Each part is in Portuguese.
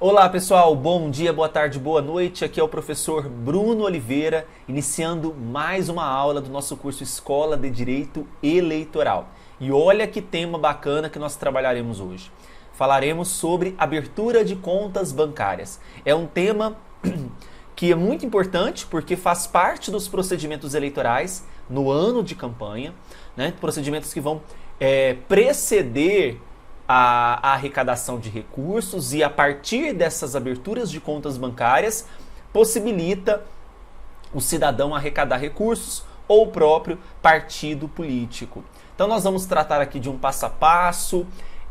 Olá pessoal, bom dia, boa tarde, boa noite. Aqui é o professor Bruno Oliveira, iniciando mais uma aula do nosso curso Escola de Direito Eleitoral. E olha que tema bacana que nós trabalharemos hoje. Falaremos sobre abertura de contas bancárias. É um tema que é muito importante porque faz parte dos procedimentos eleitorais no ano de campanha, né? Procedimentos que vão preceder a arrecadação de recursos e a partir dessas aberturas de contas bancárias possibilita o cidadão arrecadar recursos ou o próprio partido político. Então nós vamos tratar aqui de um passo a passo.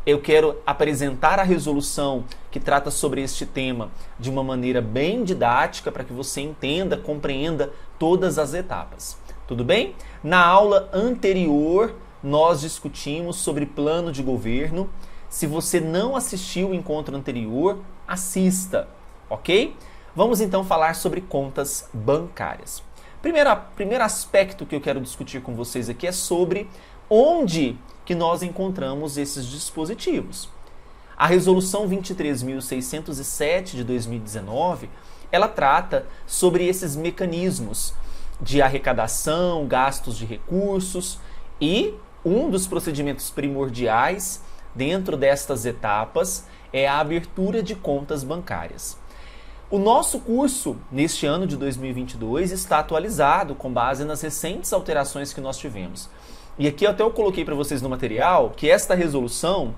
Eu quero apresentar a resolução que trata sobre este tema de uma maneira bem didática para que você entenda, compreenda todas as etapas. Tudo bem? Na aula anterior nós discutimos sobre plano de governo. Se você não assistiu o encontro anterior, assista, ok? Vamos então falar sobre contas bancárias. Primeiro aspecto que eu quero discutir com vocês aqui é sobre onde que nós encontramos esses dispositivos. A Resolução 23.607 de 2019, ela trata sobre esses mecanismos de arrecadação, gastos de recursos e um dos procedimentos primordiais dentro destas etapas é a abertura de contas bancárias. O nosso curso, neste ano de 2022, está atualizado com base nas recentes alterações que nós tivemos. E aqui até eu coloquei para vocês no material que esta resolução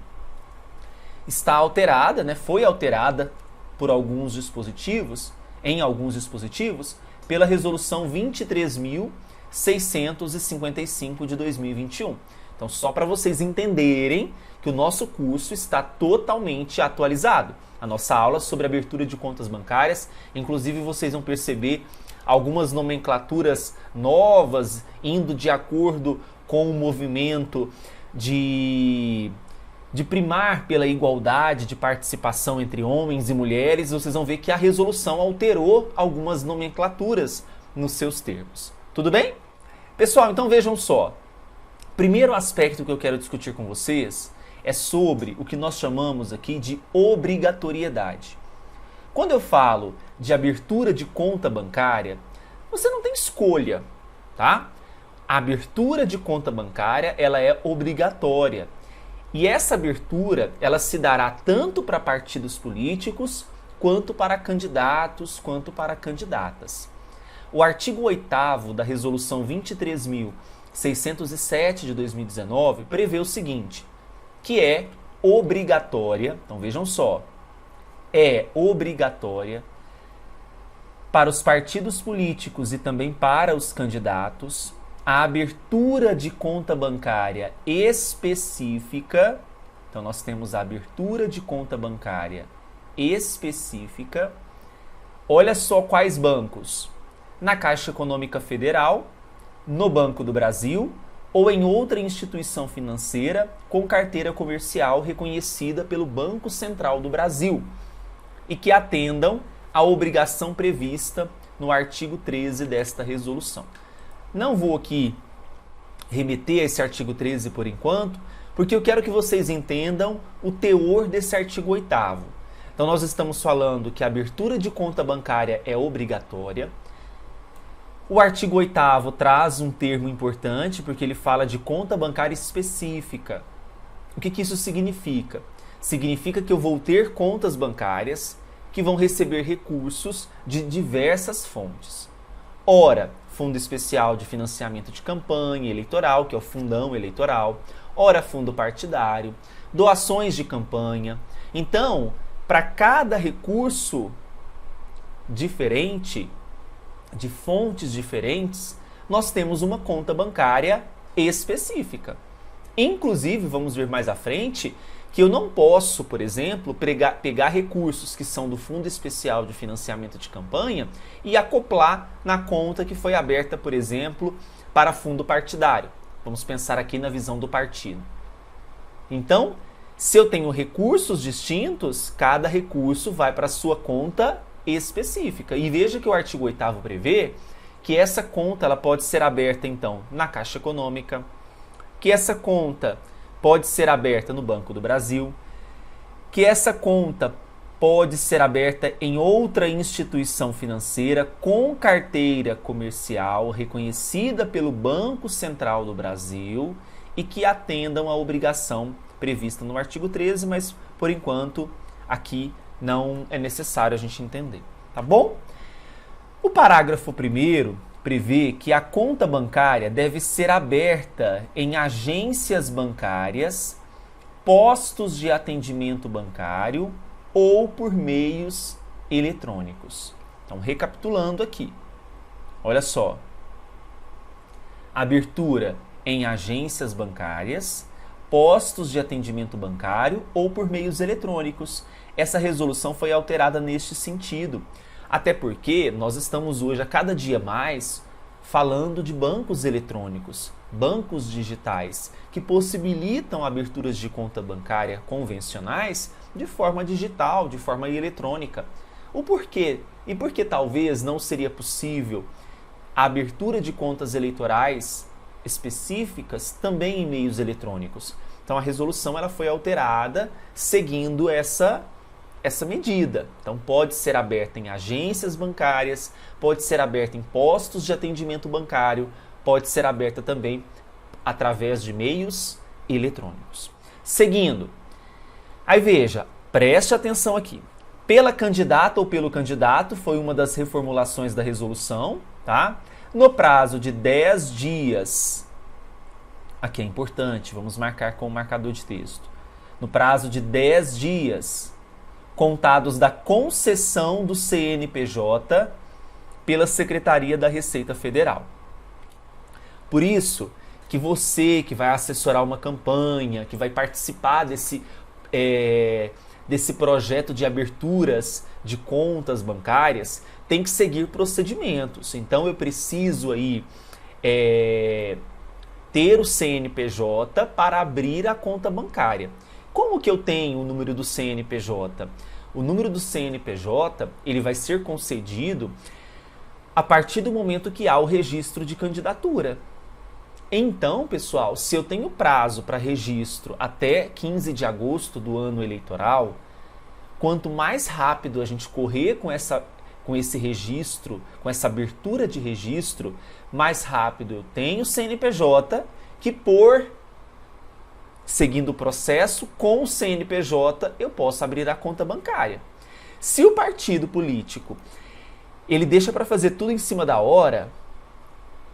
está alterada, né? Foi alterada por alguns dispositivos, pela Resolução 23.655 de 2021. Então, só para vocês entenderem que o nosso curso está totalmente atualizado. A nossa aula sobre abertura de contas bancárias, inclusive vocês vão perceber algumas nomenclaturas novas, indo de acordo com o movimento de primar pela igualdade de participação entre homens e mulheres. Vocês vão ver que a resolução alterou algumas nomenclaturas nos seus termos. Tudo bem? Pessoal, então vejam só. Primeiro aspecto que eu quero discutir com vocês é sobre o que nós chamamos aqui de obrigatoriedade. Quando eu falo de abertura de conta bancária, você não tem escolha, tá? A abertura de conta bancária, ela é obrigatória. E essa abertura, ela se dará tanto para partidos políticos, quanto para candidatos, quanto para candidatas. O artigo 8º da Resolução 23.607 de 2019 prevê o seguinte, que é obrigatória, então vejam só, é obrigatória para os partidos políticos e também para os candidatos a abertura de conta bancária específica. Então nós temos a abertura de conta bancária específica. Olha só quais bancos: na Caixa Econômica Federal, no Banco do Brasil ou em outra instituição financeira com carteira comercial reconhecida pelo Banco Central do Brasil e que atendam à obrigação prevista no artigo 13 desta resolução. Não vou aqui remeter a esse artigo 13 por enquanto, porque eu quero que vocês entendam o teor desse artigo 8º. Então nós estamos falando que a abertura de conta bancária é obrigatória. O artigo 8º traz um termo importante porque ele fala de conta bancária específica. O que isso significa? Significa que eu vou ter contas bancárias que vão receber recursos de diversas fontes. Ora, Fundo Especial de Financiamento de Campanha Eleitoral, que é o Fundão Eleitoral. Ora, fundo partidário, doações de campanha. Então, para cada recurso diferente, de fontes diferentes, nós temos uma conta bancária específica. Inclusive, vamos ver mais à frente, que eu não posso, por exemplo, pegar recursos que são do Fundo Especial de Financiamento de Campanha e acoplar na conta que foi aberta, por exemplo, para fundo partidário. Vamos pensar aqui na visão do partido. Então, se eu tenho recursos distintos, cada recurso vai para a sua conta específica. E veja que o artigo 8º prevê que essa conta ela pode ser aberta, então, na Caixa Econômica, que essa conta pode ser aberta no Banco do Brasil, que essa conta pode ser aberta em outra instituição financeira com carteira comercial reconhecida pelo Banco Central do Brasil e que atendam à obrigação prevista no artigo 13, mas por enquanto aqui não é necessário a gente entender, tá bom? O parágrafo 1º prevê que a conta bancária deve ser aberta em agências bancárias, postos de atendimento bancário ou por meios eletrônicos. Então, recapitulando aqui, olha só, abertura em agências bancárias, postos de atendimento bancário ou por meios eletrônicos. Essa resolução foi alterada neste sentido, até porque nós estamos hoje, a cada dia mais, falando de bancos eletrônicos, bancos digitais, que possibilitam aberturas de conta bancária convencionais de forma digital, de forma eletrônica. O porquê? E por que talvez não seria possível a abertura de contas eleitorais específicas também em meios eletrônicos? Então a resolução ela foi alterada seguindo essa medida. Então pode ser aberta em agências bancárias, pode ser aberta em postos de atendimento bancário, pode ser aberta também através de meios eletrônicos. Seguindo, aí veja, preste atenção aqui. Pela candidata ou pelo candidato, foi uma das reformulações da resolução, tá? No prazo de 10 dias, aqui é importante, vamos marcar com o marcador de texto. No prazo de 10 dias, contados da concessão do CNPJ pela Secretaria da Receita Federal. Por isso que você que vai assessorar uma campanha, que vai participar desse projeto de aberturas de contas bancárias, tem que seguir procedimentos. Então eu preciso aí ter o CNPJ para abrir a conta bancária. Como que eu tenho o número do CNPJ? O número do CNPJ ele vai ser concedido a partir do momento que há o registro de candidatura. Então, pessoal, se eu tenho prazo para registro até 15 de agosto do ano eleitoral, quanto mais rápido a gente correr com esse registro, com essa abertura de registro, mais rápido eu tenho o CNPJ que seguindo o processo, com o CNPJ eu posso abrir a conta bancária. Se o partido político ele deixa para fazer tudo em cima da hora,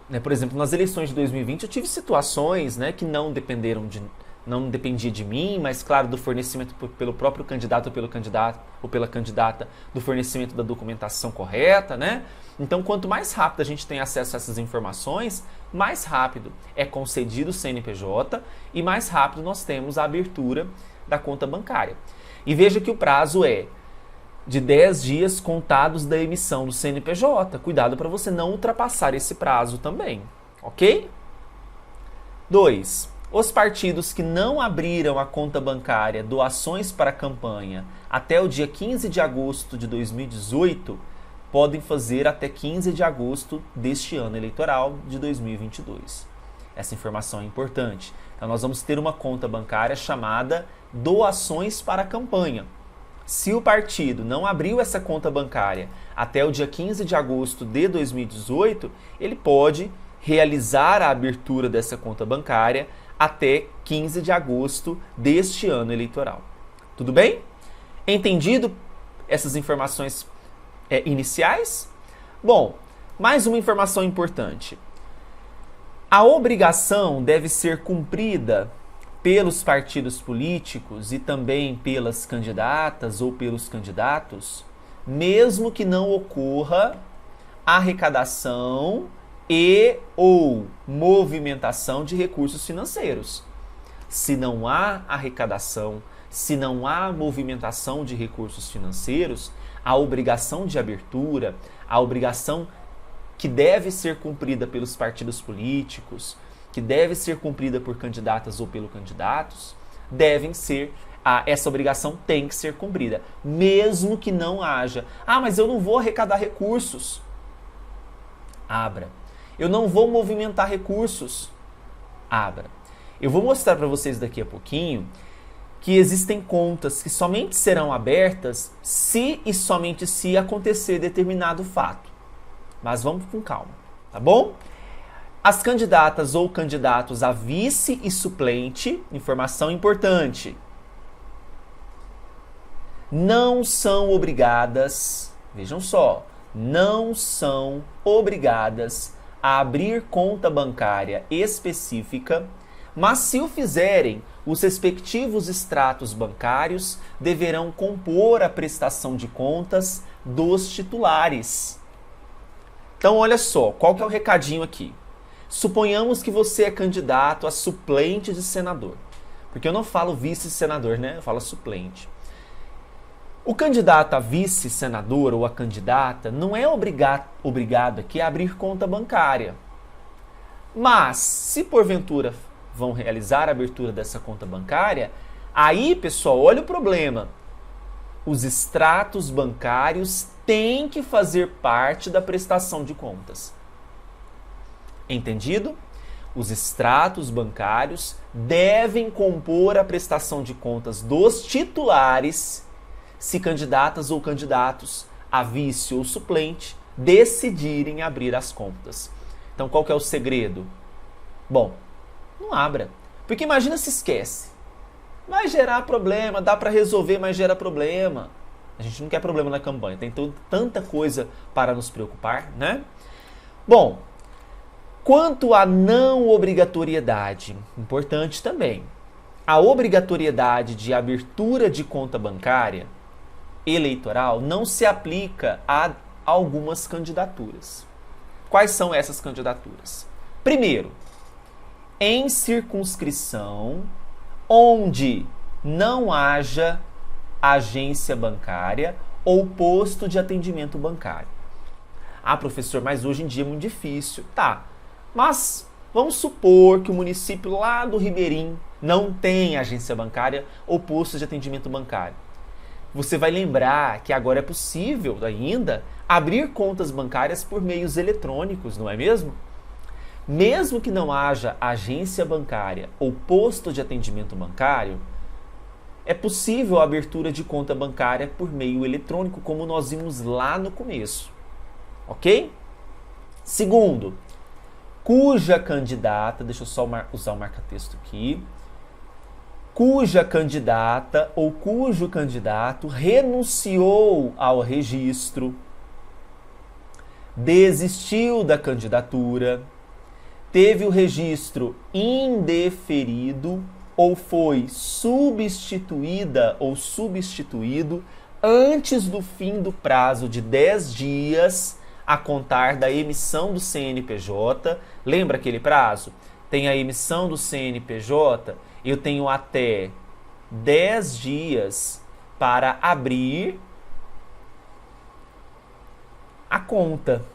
né, por exemplo, nas eleições de 2020 eu tive situações, né, que não dependia de mim, mas claro, do fornecimento pelo próprio candidato ou pela candidata, do fornecimento da documentação correta, né? Então, quanto mais rápido a gente tem acesso a essas informações, mais rápido é concedido o CNPJ e mais rápido nós temos a abertura da conta bancária. E veja que o prazo é de 10 dias contados da emissão do CNPJ. Cuidado para você não ultrapassar esse prazo também, ok? 2. Os partidos que não abriram a conta bancária doações para a campanha até o dia 15 de agosto de 2018 podem fazer até 15 de agosto deste ano eleitoral de 2022. Essa informação é importante. Então nós vamos ter uma conta bancária chamada doações para a campanha. Se o partido não abriu essa conta bancária até o dia 15 de agosto de 2018, ele pode realizar a abertura dessa conta bancária até 15 de agosto deste ano eleitoral. Tudo bem? Entendido essas informações iniciais? Bom, mais uma informação importante. A obrigação deve ser cumprida pelos partidos políticos e também pelas candidatas ou pelos candidatos, mesmo que não ocorra arrecadação e ou movimentação de recursos financeiros. Se não há arrecadação, se não há movimentação de recursos financeiros, a obrigação de abertura, a obrigação que deve ser cumprida pelos partidos políticos, que deve ser cumprida por candidatas ou pelos candidatos, essa obrigação tem que ser cumprida, mesmo que não haja. Ah, mas eu não vou arrecadar recursos. Abra. Eu não vou movimentar recursos. Abra. Eu vou mostrar para vocês daqui a pouquinho que existem contas que somente serão abertas se e somente se acontecer determinado fato. Mas vamos com calma, tá bom? As candidatas ou candidatos a vice e suplente, informação importante, não são obrigadas, vejam só, não são obrigadas a abrir conta bancária específica, mas se o fizerem, os respectivos extratos bancários deverão compor a prestação de contas dos titulares. Então, olha só, qual que é o recadinho aqui? Suponhamos que você é candidato a suplente de senador, porque eu não falo vice-senador, né? Eu falo suplente. O candidato a vice-senador ou a candidata não é obrigado aqui a abrir conta bancária. Mas, se porventura vão realizar a abertura dessa conta bancária, aí, pessoal, olha o problema. Os extratos bancários têm que fazer parte da prestação de contas. Entendido? Os extratos bancários devem compor a prestação de contas dos titulares se candidatas ou candidatos a vice ou suplente decidirem abrir as contas. Então, qual que é o segredo? Bom, não abra. Porque imagina se esquece. Vai gerar problema, dá para resolver, mas gera problema. A gente não quer problema na campanha, tem tanta coisa para nos preocupar, né? Bom, quanto à não obrigatoriedade, importante também. A obrigatoriedade de abertura de conta bancária eleitoral não se aplica a algumas candidaturas. Quais são essas candidaturas? Primeiro, em circunscrição onde não haja agência bancária ou posto de atendimento bancário. Ah, professor, mas hoje em dia é muito difícil. Tá, mas vamos supor que o município lá do Ribeirinho não tem agência bancária ou posto de atendimento bancário. Você vai lembrar que agora é possível ainda abrir contas bancárias por meios eletrônicos, não é mesmo? Mesmo que não haja agência bancária ou posto de atendimento bancário, é possível a abertura de conta bancária por meio eletrônico, como nós vimos lá no começo. Ok? Segundo, cuja candidata, deixa eu só usar o marca-texto aqui, cuja candidata ou cujo candidato renunciou ao registro, desistiu da candidatura, teve o registro indeferido ou foi substituída ou substituído antes do fim do prazo de 10 dias a contar da emissão do CNPJ. Lembra aquele prazo? Tem a emissão do CNPJ, eu tenho até 10 dias para abrir a conta.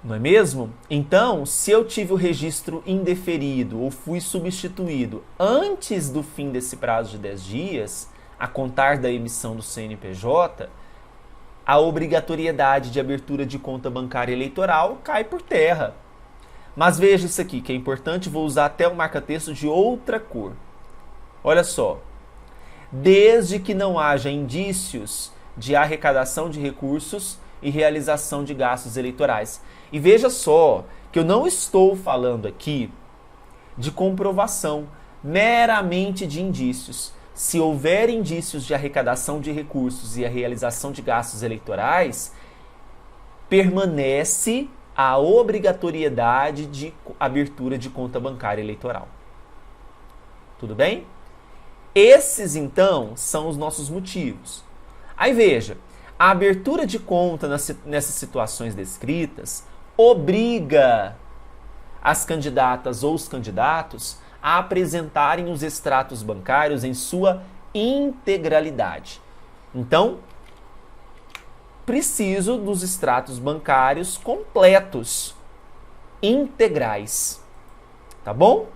Não é mesmo? Então, se eu tive o registro indeferido ou fui substituído antes do fim desse prazo de 10 dias, a contar da emissão do CNPJ, a obrigatoriedade de abertura de conta bancária eleitoral cai por terra. Mas veja isso aqui, que é importante, vou usar até o marca-texto de outra cor. Olha só. Desde que não haja indícios de arrecadação de recursos e realização de gastos eleitorais. E veja só que eu não estou falando aqui de comprovação, meramente de indícios. Se houver indícios de arrecadação de recursos e a realização de gastos eleitorais, permanece a obrigatoriedade de abertura de conta bancária eleitoral. Tudo bem? Esses, então, são os nossos motivos. Aí veja, a abertura de conta nessas situações descritas obriga as candidatas ou os candidatos a apresentarem os extratos bancários em sua integralidade. Então, preciso dos extratos bancários completos, integrais. Tá bom?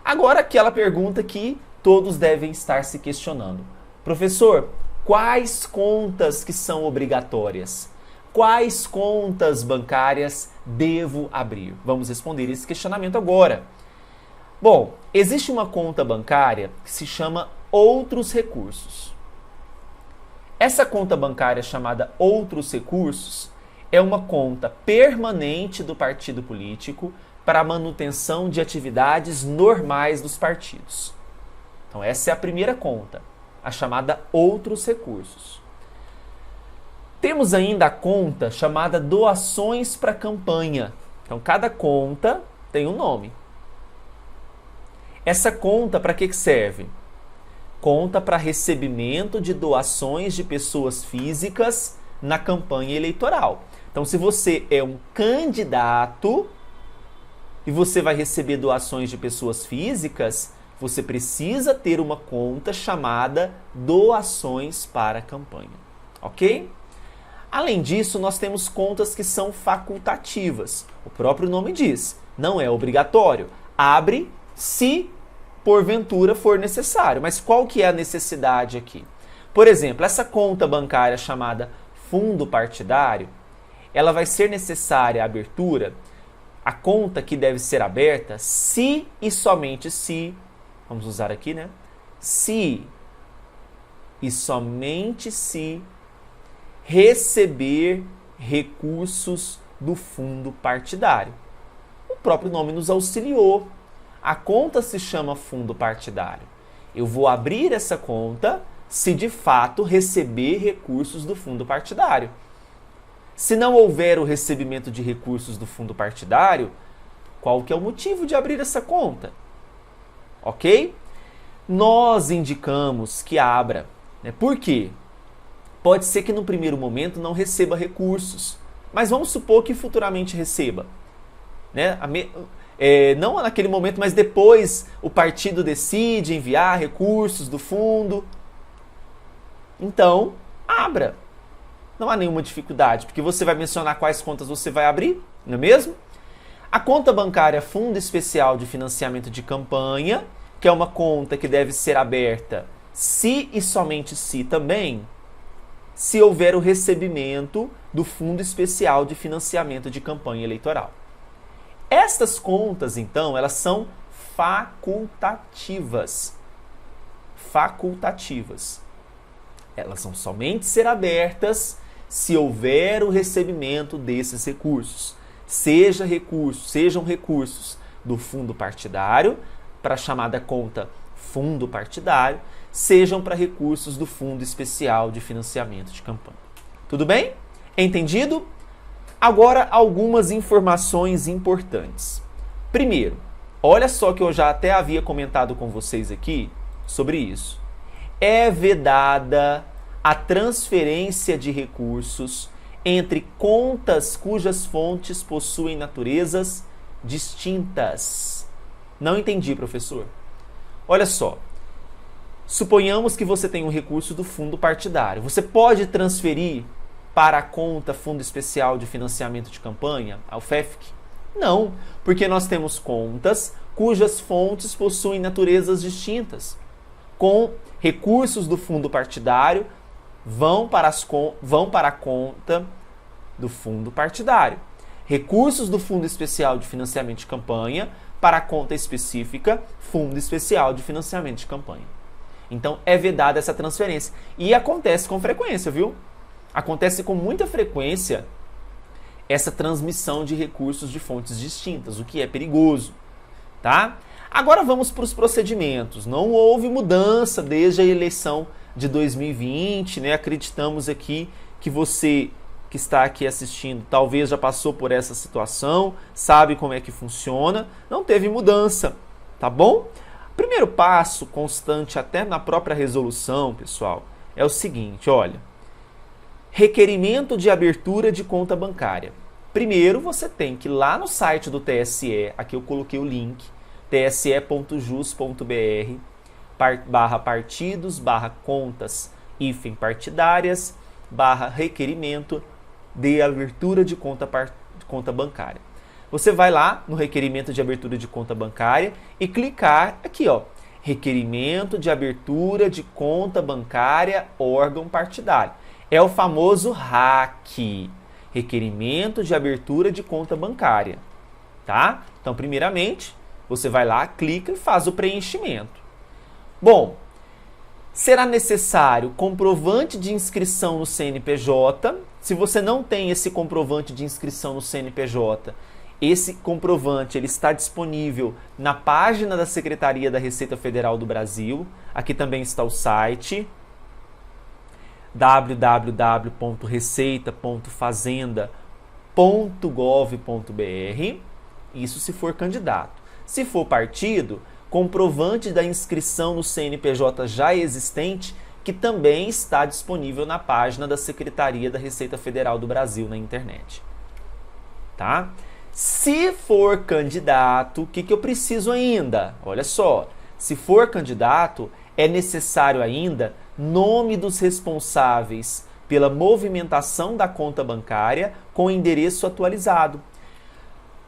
Agora aquela pergunta que todos devem estar se questionando. Professor, quais contas que são obrigatórias? Quais contas bancárias devo abrir? Vamos responder esse questionamento agora. Bom, existe uma conta bancária que se chama outros recursos. Essa conta bancária chamada outros recursos é uma conta permanente do partido político para a manutenção de atividades normais dos partidos. Então essa é a primeira conta, a chamada outros recursos. Temos ainda a conta chamada doações para campanha. Então cada conta tem um nome. Essa conta para que serve? Conta para recebimento de doações de pessoas físicas na campanha eleitoral. Então, se você é um candidato e você vai receber doações de pessoas físicas, você precisa ter uma conta chamada doações para campanha, ok? Além disso, nós temos contas que são facultativas. O próprio nome diz, não é obrigatório. Abre se porventura for necessário. Mas qual que é a necessidade aqui? Por exemplo, essa conta bancária chamada fundo partidário, ela vai ser necessária a abertura, a conta que deve ser aberta se e somente se, vamos usar aqui, né? Se e somente se receber recursos do fundo partidário. O próprio nome nos auxiliou. A conta se chama fundo partidário. Eu vou abrir essa conta se de fato receber recursos do fundo partidário. Se não houver o recebimento de recursos do fundo partidário, qual que é o motivo de abrir essa conta? Ok? Nós indicamos que abra. Né? Por quê? Pode ser que no primeiro momento não receba recursos, mas vamos supor que futuramente receba. Né? Não naquele momento, mas depois o partido decide enviar recursos do fundo. Então, abra. Não há nenhuma dificuldade, porque você vai mencionar quais contas você vai abrir, não é mesmo? A conta bancária Fundo Especial de Financiamento de Campanha, que é uma conta que deve ser aberta se e somente se também, se houver o recebimento do Fundo Especial de Financiamento de Campanha Eleitoral. Estas contas, então, elas são facultativas. Facultativas. Elas vão somente ser abertas se houver o recebimento desses recursos. Sejam recursos do fundo partidário, para a chamada conta fundo partidário, sejam para recursos do Fundo Especial de Financiamento de Campanha. Tudo bem? Entendido? Agora, algumas informações importantes. Primeiro, olha só que eu já até havia comentado com vocês aqui sobre isso. É vedada a transferência de recursos entre contas cujas fontes possuem naturezas distintas. Não entendi, professor. Olha só. Suponhamos que você tem um recurso do fundo partidário. Você pode transferir para a conta Fundo Especial de Financiamento de Campanha, ao FEFC? Não, porque nós temos contas cujas fontes possuem naturezas distintas. Com recursos do fundo partidário vão para a conta do fundo partidário. Recursos do Fundo Especial de Financiamento de Campanha para a conta específica Fundo Especial de Financiamento de Campanha. Então é vedada essa transferência. E acontece com frequência, viu? Acontece com muita frequência essa transmissão de recursos de fontes distintas, o que é perigoso, tá? Agora vamos para os procedimentos. Não houve mudança desde a eleição de 2020, né? Acreditamos aqui que você que está aqui assistindo talvez já passou por essa situação, sabe como é que funciona, não teve mudança, tá bom? Primeiro passo, constante até na própria resolução, pessoal, é o seguinte, olha, requerimento de abertura de conta bancária. Primeiro, você tem que ir lá no site do TSE, aqui eu coloquei o link, tse.jus.br/partidos/contas partidárias/requerimento de abertura de conta bancária. Você vai lá no requerimento de abertura de conta bancária e clicar aqui, ó, requerimento de abertura de conta bancária órgão partidário. É o famoso RAC, requerimento de abertura de conta bancária, tá? Então, primeiramente, você vai lá, clica e faz o preenchimento. Bom, Será necessário comprovante de inscrição no CNPJ. Se você não tem esse comprovante de inscrição no CNPJ, esse comprovante ele está disponível na página da Secretaria da Receita Federal do Brasil. Aqui também está o site www.receita.fazenda.gov.br. Isso se for candidato. Se for partido, comprovante da inscrição no CNPJ já existente, que também está disponível na página da Secretaria da Receita Federal do Brasil na internet. Tá? Se for candidato, o que eu preciso ainda? Olha só, se for candidato, é necessário ainda nome dos responsáveis pela movimentação da conta bancária com endereço atualizado.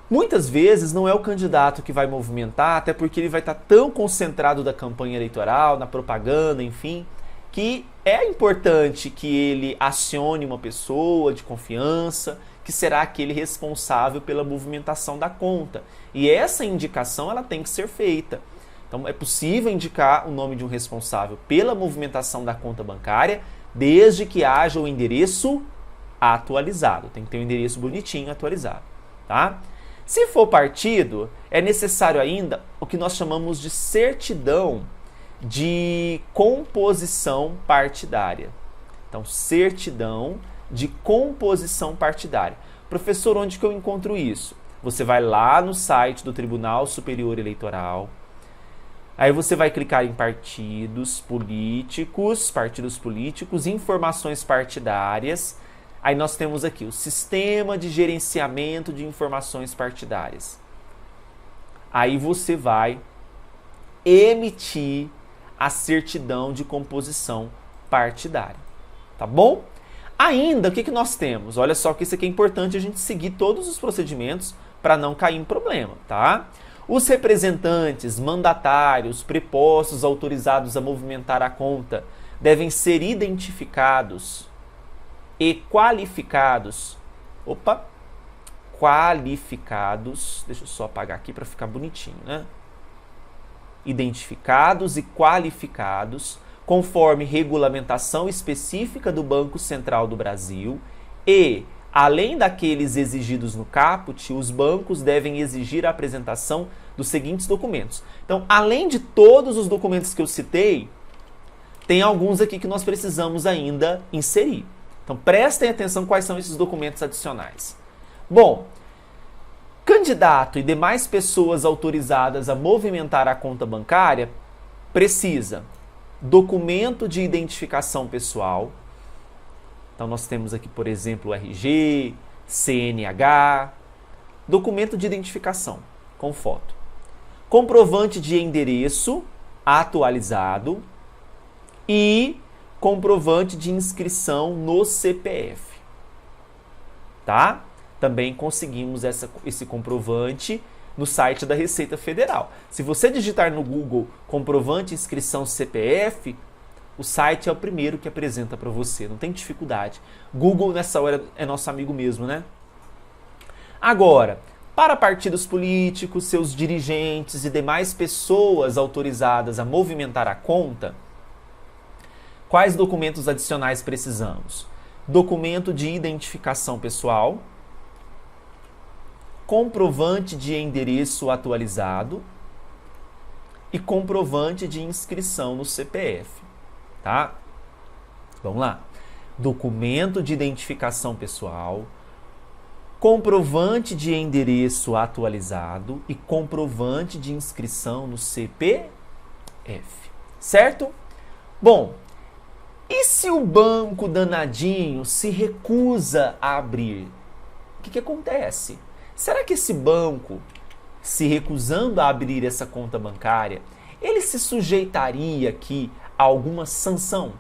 Muitas vezes não é o candidato que vai movimentar, até porque ele vai estar tão concentrado da campanha eleitoral, na propaganda, enfim, que é importante que ele acione uma pessoa de confiança, que será aquele responsável pela movimentação da conta. E essa indicação ela tem que ser feita. Então é possível indicar o nome de um responsável pela movimentação da conta bancária, desde que haja o endereço atualizado. Tem que ter um endereço bonitinho atualizado, tá? Se for partido, é necessário ainda o que nós chamamos de certidão de composição partidária. Então, certidão de composição partidária. Professor, onde que eu encontro isso? Você vai lá no site do Tribunal Superior Eleitoral, aí você vai clicar em partidos políticos, informações partidárias. Aí nós temos aqui o Sistema de Gerenciamento de Informações Partidárias. Aí você vai emitir a certidão de composição partidária. Tá bom? Ainda, o que nós temos? Olha só que isso aqui é importante a gente seguir todos os procedimentos para não cair em problema, tá? Os representantes, mandatários, prepostos autorizados a movimentar a conta devem ser identificados e qualificados. Qualificados. Deixa eu só apagar aqui para ficar bonitinho, né? Identificados e qualificados conforme regulamentação específica do Banco Central do Brasil e, além daqueles exigidos no caput, os bancos devem exigir a apresentação dos seguintes documentos. Então, além de todos os documentos que eu citei, tem alguns aqui que nós precisamos ainda inserir. Então, prestem atenção quais são esses documentos adicionais. Bom, candidato e demais pessoas autorizadas a movimentar a conta bancária precisa documento de identificação pessoal. Então, nós temos aqui, por exemplo, o RG, CNH, documento de identificação com foto. Comprovante de endereço atualizado e comprovante de inscrição no CPF. Tá? Também conseguimos esse comprovante no site da Receita Federal. Se você digitar no Google comprovante de inscrição CPF, o site é o primeiro que apresenta para você, não tem dificuldade. Google nessa hora é nosso amigo mesmo, né? Agora, para partidos políticos, seus dirigentes e demais pessoas autorizadas a movimentar a conta, quais documentos adicionais precisamos? Documento de identificação pessoal, comprovante de endereço atualizado e comprovante de inscrição no CPF, tá? Vamos lá. Documento de identificação pessoal, comprovante de endereço atualizado e comprovante de inscrição no CPF, certo? Bom, e se o banco danadinho se recusa a abrir? O que acontece? Será que esse banco, se recusando a abrir essa conta bancária, ele se sujeitaria aqui a alguma sanção?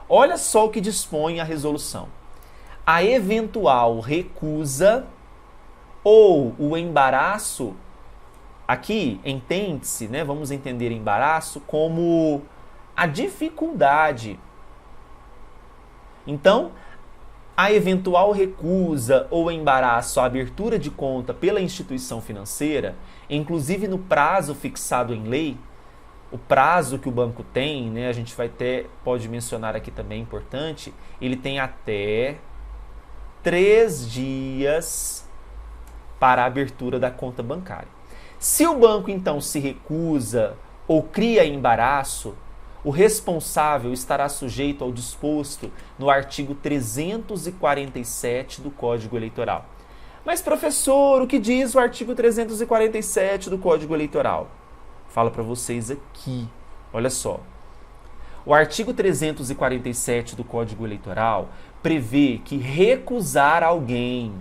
Olha só o que dispõe a resolução. A eventual recusa ou o embaraço, aqui entende-se, né? Vamos entender embaraço como a dificuldade. Então, a eventual recusa ou embaraço à abertura de conta pela instituição financeira, inclusive no prazo fixado em lei, o prazo que o banco tem, né, a gente pode mencionar aqui também, importante, ele tem até 3 dias para a abertura da conta bancária. Se o banco, então, se recusa ou cria embaraço, o responsável estará sujeito ao disposto no artigo 347 do Código Eleitoral. Mas, professor, o que diz o artigo 347 do Código Eleitoral? Falo para vocês aqui. Olha só. O artigo 347 do Código Eleitoral prevê que recusar alguém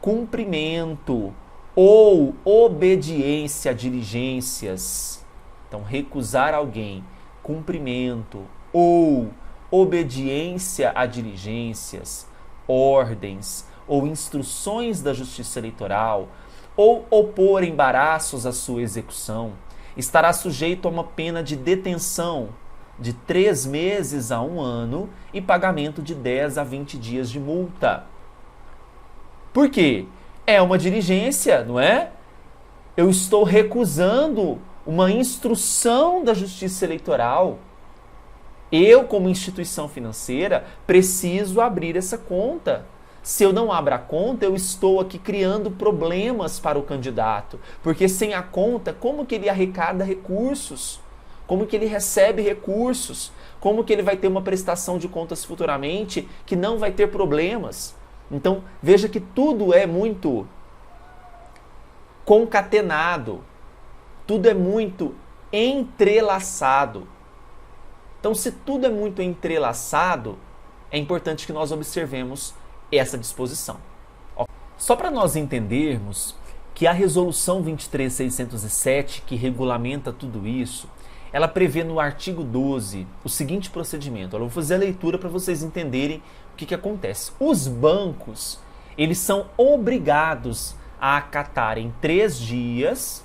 cumprimento ou obediência a diligências. Então, recusar alguém cumprimento ou obediência a diligências, ordens ou instruções da Justiça Eleitoral, ou opor embaraços à sua execução, estará sujeito a uma pena de detenção de 3 meses a 1 ano e pagamento de 10 a 20 dias de multa. Por quê? É uma diligência, não é? Eu estou recusando uma instrução da Justiça Eleitoral. Eu, como instituição financeira, preciso abrir essa conta. Se eu não abro a conta, eu estou aqui criando problemas para o candidato. Porque sem a conta, como que ele arrecada recursos? Como que ele recebe recursos? Como que ele vai ter uma prestação de contas futuramente que não vai ter problemas? Então, veja que tudo é muito concatenado. Tudo é muito entrelaçado. Então, se tudo é muito entrelaçado, é importante que nós observemos essa disposição. Só para nós entendermos que a Resolução 23.607, que regulamenta tudo isso, ela prevê no artigo 12 o seguinte procedimento. Eu vou fazer a leitura para vocês entenderem o que acontece. Os bancos, eles são obrigados a acatar em 3 dias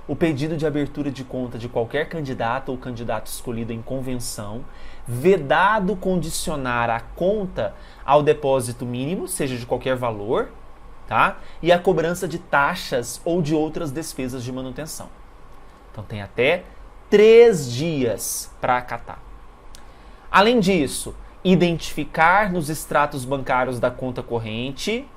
o pedido de abertura de conta de qualquer candidato ou candidato escolhido em convenção, vedado condicionar a conta ao depósito mínimo, seja de qualquer valor, tá? E a cobrança de taxas ou de outras despesas de manutenção. Então tem até 3 dias para acatar. Além disso, identificar nos extratos bancários da conta corrente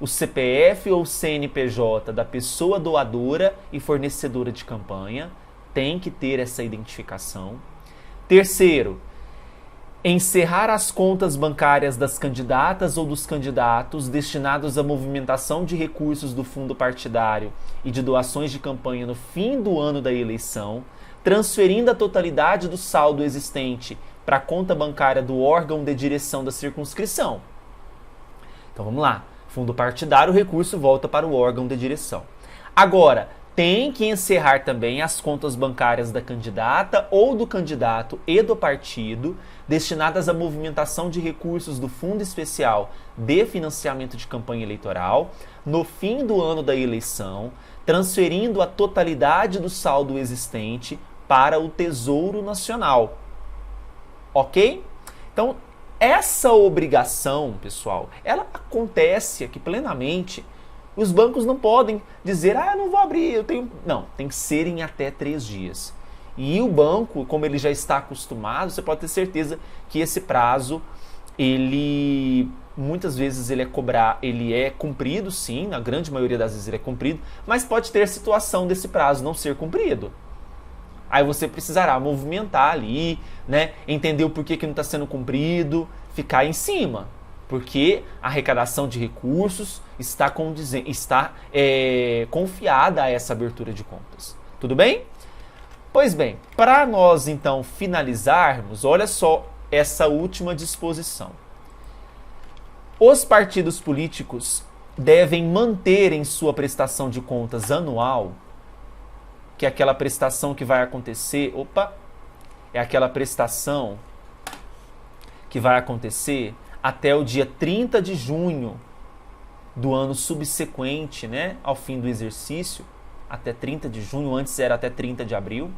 o CPF ou CNPJ da pessoa doadora e fornecedora de campanha, tem que ter essa identificação. Terceiro, encerrar as contas bancárias das candidatas ou dos candidatos destinados à movimentação de recursos do fundo partidário e de doações de campanha no fim do ano da eleição, transferindo a totalidade do saldo existente para a conta bancária do órgão de direção da circunscrição. Então vamos lá. Fundo partidário, o recurso volta para o órgão de direção. Agora, tem que encerrar também as contas bancárias da candidata ou do candidato e do partido destinadas à movimentação de recursos do Fundo Especial de Financiamento de Campanha Eleitoral no fim do ano da eleição, transferindo a totalidade do saldo existente para o Tesouro Nacional. Ok? Então, essa obrigação, pessoal, ela acontece aqui plenamente. Os bancos não podem dizer, eu não vou abrir, eu tenho... Não, tem que ser em até 3 dias. E o banco, como ele já está acostumado, você pode ter certeza que esse prazo, ele muitas vezes ele é cumprido, sim, na grande maioria das vezes ele é cumprido, mas pode ter situação desse prazo não ser cumprido. Aí você precisará movimentar ali, né, entender o porquê que não está sendo cumprido, ficar em cima. Porque a arrecadação de recursos está confiada a essa abertura de contas. Tudo bem? Pois bem, para nós então finalizarmos, olha só essa última disposição. Os partidos políticos devem manter em sua prestação de contas anual, que é aquela prestação que vai acontecer, é aquela prestação que vai acontecer até o dia 30 de junho do ano subsequente, né, ao fim do exercício, até 30 de junho, antes era até 30 de abril.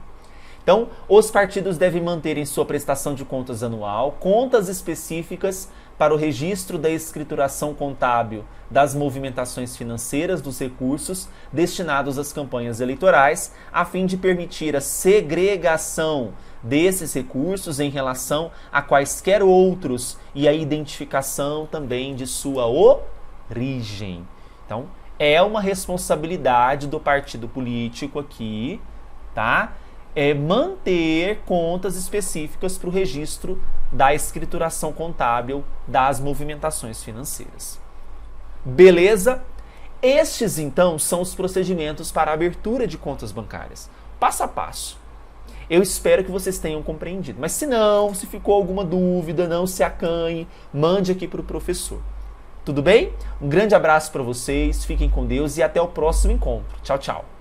Então, os partidos devem manter em sua prestação de contas anual contas específicas para o registro da escrituração contábil das movimentações financeiras dos recursos destinados às campanhas eleitorais, a fim de permitir a segregação desses recursos em relação a quaisquer outros e a identificação também de sua origem. Então, é uma responsabilidade do partido político aqui, tá? Manter contas específicas para o registro da escrituração contábil das movimentações financeiras. Beleza? Estes, então, são os procedimentos para a abertura de contas bancárias, passo a passo. Eu espero que vocês tenham compreendido. Mas se não, se ficou alguma dúvida, não se acanhe, mande aqui para o professor. Tudo bem? Um grande abraço para vocês, fiquem com Deus e até o próximo encontro. Tchau, tchau.